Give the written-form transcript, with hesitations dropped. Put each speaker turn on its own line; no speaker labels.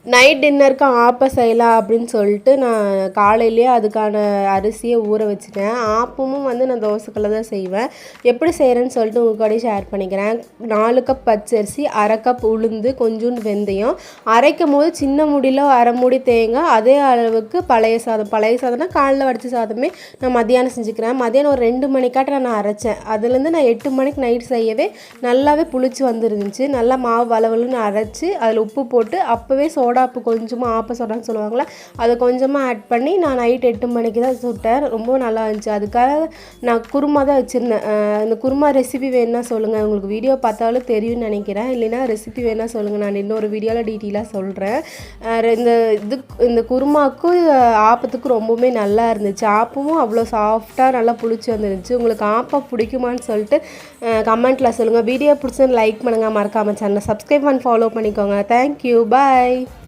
Night டின்னருக்கு ஆப்பம் செய்யலாம் அப்படின்னு சொல்லிட்டு நான் காலையிலேயே அதுக்கான அரிசியை ஊற வச்சுட்டேன். ஆப்பமும் வந்து நான் தோசைக்கல்லில் தான் செய்வேன். எப்படி செய்கிறேன்னு சொல்லிட்டு உங்கள் கூட ஷேர் பண்ணிக்கிறேன். 4 கப் பச்சரிசி, 1/2 கப் உளுந்து, கொஞ்சோண்டு வெந்தயம், அரைக்கும் போது சின்ன மூடியில் 1/2 மூடி தேங்காய், அதே அளவுக்கு பழைய சாதம்னா காலைல வடித்த சாதமே நான் மத்தியானம் செஞ்சுக்கிறேன். மத்தியானம் ஒரு 2 மணிக்காட்ட நான் அரைச்சேன். அதுலேருந்து நான் 8 மணிக்கு நைட் செய்யவே நல்லாவே புளிச்சு வந்துருந்துச்சு. நல்லா மாவு வளவலுன்னு அரைச்சி அதில் உப்பு போட்டு அப்போவே சோடாப்பு கொஞ்சமாக ஆப்ப சோடான்னு சொல்லுவாங்களே அதை கொஞ்சமாக ஆட் பண்ணி நான் நைட் 8 மணிக்கு தான் சுட்டேன். ரொம்ப நல்லா இருந்துச்சு. அதுக்காக நான் குருமா தான் வச்சுருந்தேன். இந்த குருமா ரெசிபி வேணுன்னா சொல்லுங்கள். உங்களுக்கு வீடியோ பார்த்தாலும் தெரியும்னு நினைக்கிறேன். இல்லைன்னா ரெசிபி வேணுன்னா சொல்லுங்கள், நான் இன்னொரு வீடியோவில் டீட்டெயிலாக சொல்கிறேன். இந்த குருமாவுக்கும் ஆப்பத்துக்கும் ரொம்பவுமே நல்லா இருந்துச்சு. ஆப்பமும் அவ்வளோ சாஃப்டாக நல்லா புளிச்சு வந்துருந்துச்சு. உங்களுக்கு ஆப்பம் பிடிக்குமான்னு சொல்லிட்டு கமெண்ட்டில் சொல்லுங்கள். வீடியோ பிடிச்சது லைக் பண்ணுங்கள், மறக்காமல் சேனலை சப்ஸ்கிரைப் பண்ணி ஃபாலோ பண்ணிக்கோங்க. தேங்க்யூ, பாய்.